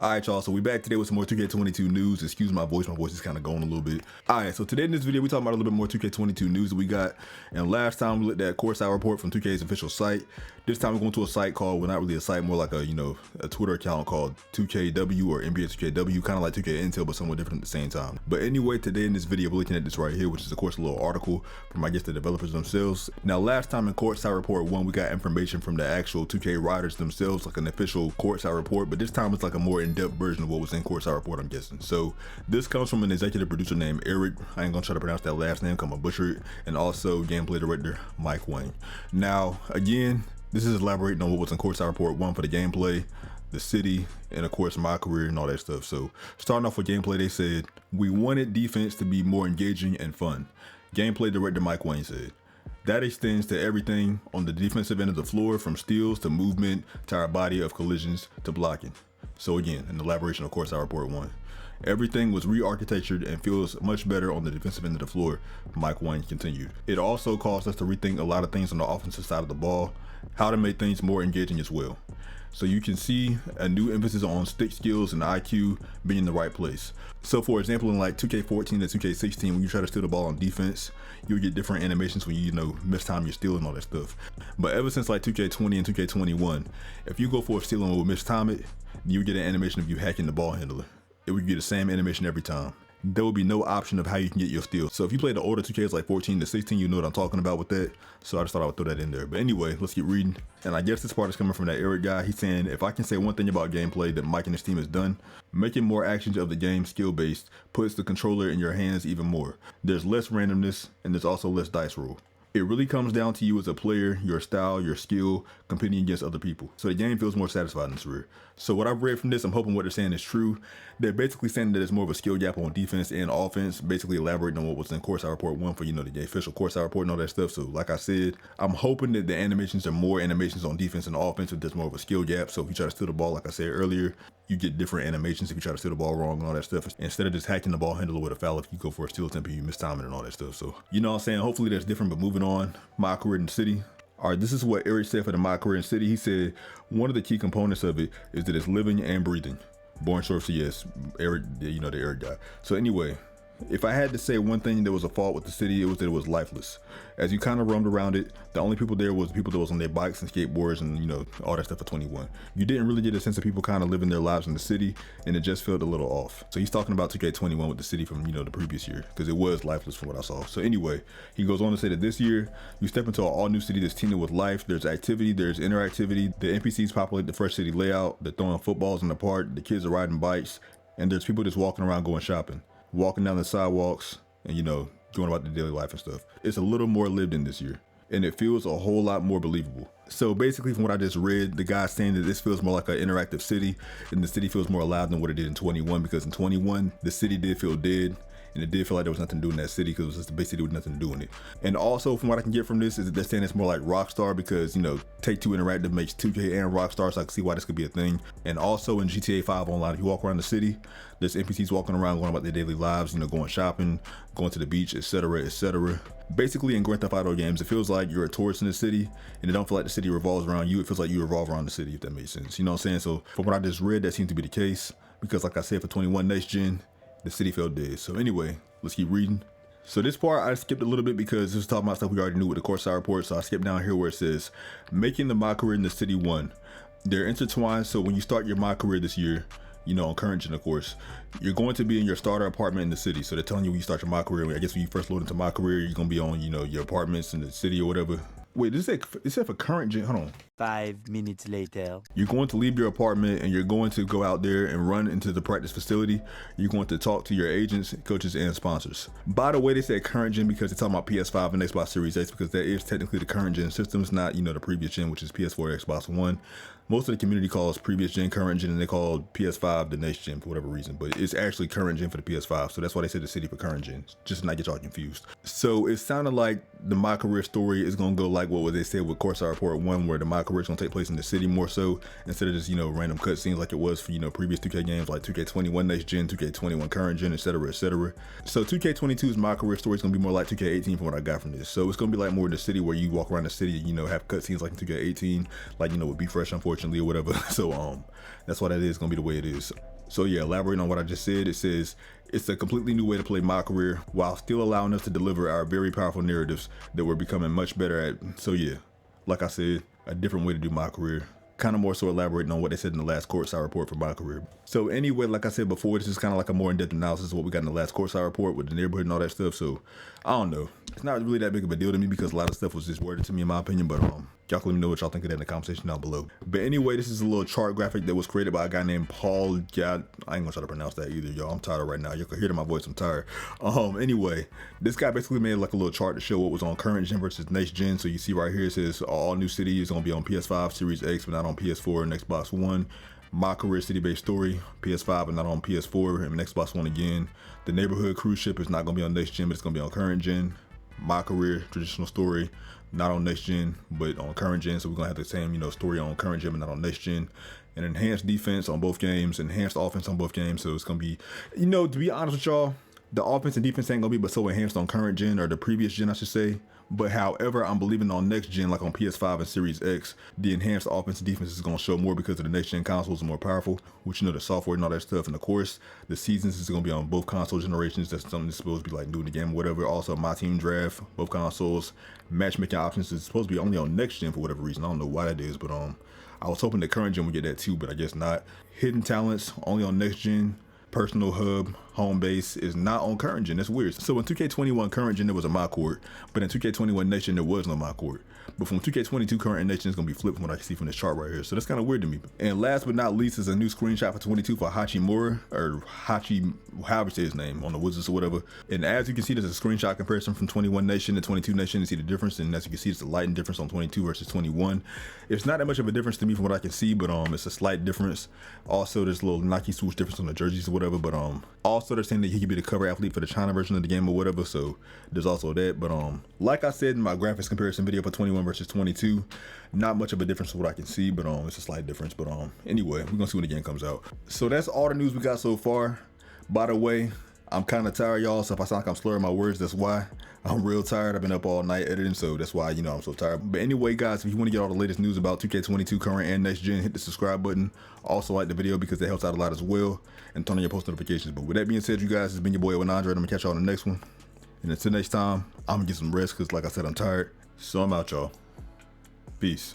All right, y'all, so we back today with some more 2K22 news. Excuse my voice is kind of going a little bit. All right, so today in this video, we talking about a little bit more 2K22 news that we got. And last time we looked at Course Out report from 2K's official site. This time we're going to a site called, well, not really a site, more like a, a Twitter account called 2KW or NBA 2KW, kind of like 2K Intel, but somewhat different at the same time. But anyway, today in this video, we're looking at this right here, which is of course a little article from, I guess, the developers themselves. Now, last time in Course Out report 1, we got information from the actual 2K writers themselves, like an official Course Out report, but this time it's like a more in-depth version of what was in Course Out report, I'm guessing. So this comes from an executive producer named Eric. I ain't gonna try to pronounce that last name, I'm gonna butcher it. And also gameplay director Mike Wang. Now, again, this is elaborating on what was in Course Out report 1 for the gameplay, the city, and of course my career and all that stuff. So starting off with gameplay, they said, we wanted defense to be more engaging and fun. Gameplay director Mike Wang said, that extends to everything on the defensive end of the floor, from steals to movement to our body of collisions to blocking. So again, an elaboration of Course Out report 1. Everything was re-architectured and feels much better on the defensive end of the floor, Mike Wang continued. It also caused us to rethink a lot of things on the offensive side of the ball, how to make things more engaging as well. So you can see a new emphasis on stick skills and IQ being in the right place. So for example, in like 2K14 to 2K16, when you try to steal the ball on defense, you'll get different animations when you mistime your steal and all that stuff. But ever since like 2K20 and 2K21, if you go for a steal and will mistime it, you get an animation of you hacking the ball handler. It would get the same animation every time. There will be no option of how you can get your steal. So if you play the older 2Ks like 14 to 16, you know what I'm talking about with that. So I just thought I would throw that in there. But anyway, let's keep reading. And I guess this part is coming from that Eric guy. He's saying, if I can say one thing about gameplay that Mike and his team has done, making more actions of the game skill-based puts the controller in your hands even more. There's less randomness, and there's also less dice roll. It really comes down to you as a player, your style, your skill, competing against other people. So the game feels more satisfying in this rear. So what I've read from this, I'm hoping what they're saying is true. They're basically saying that it's more of a skill gap on defense and offense, basically elaborating on what was in Course Out report 1 for, the official Course Out report and all that stuff. So like I said, I'm hoping that the animations are more animations on defense and offense, if there's more of a skill gap. So if you try to steal the ball, like I said earlier, you get different animations if you try to steal the ball wrong and all that stuff. Instead of just hacking the ball handler with a foul, if you go for a steal attempt, you mistime it and all that stuff. So, you know what I'm saying? Hopefully that's different, but moving on, my career in the city. All right, this is what Eric said for the My Career in City. He said, one of the key components of it is that it's living and breathing. Born short for yes, Eric, the Eric guy. So anyway, if I had to say one thing that was a fault with the city, it was that it was lifeless. As you kind of roamed around it, the only people there was people that was on their bikes and skateboards and, all that stuff for 21. You didn't really get a sense of people kind of living their lives in the city, and it just felt a little off. So he's talking about 2K21 with the city from, the previous year, because it was lifeless from what I saw. So anyway, he goes on to say that this year, you step into an all new city that's teeming with life. There's activity, there's interactivity. The NPCs populate the fresh city layout. They're throwing footballs in the park. The kids are riding bikes, and there's people just walking around going shopping, walking down the sidewalks, and going about the daily life and stuff. It's a little more lived in this year, and it feels a whole lot more believable. So basically, from what I just read, the guy's saying that this feels more like an interactive city, and the city feels more alive than what it did in 21, because in 21, the city did feel dead, and it did feel like there was nothing to do in that city, because it was just a big city with nothing to do in it. And also, from what I can get from this, is that they're saying it's more like Rockstar, because, Take-Two Interactive makes 2K and Rockstar, so I can see why this could be a thing. And also in GTA 5 Online, if you walk around the city, there's NPCs walking around going about their daily lives, going shopping, going to the beach, etc., etc. Basically, in Grand Theft Auto games, it feels like you're a tourist in the city, and it don't feel like the city revolves around you. It feels like you revolve around the city, if that makes sense. You know what I'm saying? So from what I just read, that seems to be the case, because like I said, for 21 next gen, the city felt dead. So anyway, let's keep reading. So this part I skipped a little bit because this is talking about stuff we already knew with the Course Out report. So I skipped down here where it says, making the My Career in the City 1. They're intertwined, so when you start your My Career this year, on current gen, of course, you're going to be in your starter apartment in the city. So they're telling you when you start your My Career, I guess when you first load into My Career, you're going to be on, your apartments in the city or whatever. Wait, this is for current gen, hold on. 5 minutes later. You're going to leave your apartment and you're going to go out there and run into the practice facility. You're going to talk to your agents, coaches, and sponsors. By the way, they said current gen because they're talking about PS5 and Xbox Series X, because that is technically the current gen systems, not, the previous gen, which is PS4, Xbox One. Most of the community calls previous gen current gen, and they call PS5 the next gen for whatever reason, but it's actually current gen for the PS5. So that's why they said the city for current gen, just to not get y'all confused. So it sounded like the My Career story is going to go like what they said with Course Out report 1, where the My career is going to take place in the city more so, instead of just, you know, random cutscenes like it was for, you know, previous 2K games like 2K21 next gen, 2K21 current gen, etc, etc. So 2K22's My Career story is going to be more like 2K18 from what I got from this. So it's going to be like more in the city where you walk around the city, you know, have cutscenes like in 2K18, like, you know, with Be Fresh unfortunately or whatever. So that's why that is going to be the way it is. So yeah, elaborating on what I just said, it says it's a completely new way to play My Career while still allowing us to deliver our very powerful narratives that we're becoming much better at. So yeah, like I said, a different way to do My Career. Kind of more so elaborating on what they said in the last Courtside report for My Career. So anyway, like I said before, this is kind of like a more in-depth analysis of what we got in the last Courtside report with the neighborhood and all that stuff. So I don't know. It's not really that big of a deal to me because a lot of stuff was just worded to me in my opinion, but y'all can let me know what y'all think of that in the comment section down below. But anyway, this is a little chart graphic that was created by a guy named Paul Gad. I ain't gonna try to pronounce that either, y'all. I'm tired right now. You can hear it in my voice, I'm tired. Anyway, this guy basically made like a little chart to show what was on current gen versus next gen. So you see right here, it says all new city is gonna be on PS5, Series X, but not on PS4 and Xbox One. My Career city-based story, PS5 and not on PS4 and Xbox One again. The neighborhood cruise ship is not gonna be on next gen, but it's gonna be on current gen. My Career traditional story, not on next gen, but on current gen. So we're gonna have the same, you know, story on current gen, but not on next gen. And enhanced defense on both games, enhanced offense on both games. So it's gonna be, you know, to be honest with y'all, the offense and defense ain't gonna be but so enhanced on current gen, or the previous gen I should say. But however, I'm believing on next gen, like on PS5 and Series X, the enhanced offense and defense is gonna show more because of the next gen consoles are more powerful, which, you know, the software and all that stuff. And of course, the seasons is gonna be on both console generations. That's something that's supposed to be like new in the game or whatever. Also, My Team Draft, both consoles. Matchmaking options is supposed to be only on next gen for whatever reason. I don't know why that is, but I was hoping the current gen would get that too, but I guess not. Hidden talents only on next gen. Personal hub, home base is not on current gen. That's weird. So in 2K21 current gen there was a My Court, but in 2K21 next gen there was no My Court. But from 2K22 current and next gen is gonna be flipped from what I can see from this chart right here. So that's kind of weird to me. And last but not least is a new screenshot for 22 for Hachimura, or Hachi, however you say his name, on the Wizards or whatever. And as you can see, there's a screenshot comparison from 21 nation to 22 nation to see the difference. And as you can see, it's a light difference on 22 versus 21. It's not that much of a difference to me from what I can see, but it's a slight difference. Also, there's a little Nike swoosh difference on the jerseys or whatever, but also they're saying that he could be the cover athlete for the China version of the game or whatever, so there's also that. But like I said in my graphics comparison video for 21 versus 22, not much of a difference from what I can see, but it's a slight difference. But anyway, we're gonna see when the game comes out. So that's all the news we got so far. By the way, I'm kind of tired, y'all, so if I sound like I'm slurring my words, that's why. I'm real tired. I've been up all night editing, so that's why, you know, I'm so tired. But anyway, guys, if you want to get all the latest news about 2K22 current and next gen, hit the subscribe button. Also like the video because it helps out a lot as well, and turn on your post notifications. But with that being said, you guys, it's been your boy Andre. I'm gonna catch y'all on the next one, and until next time, I'm gonna get some rest because, like I said, I'm tired. So I'm out, y'all. Peace.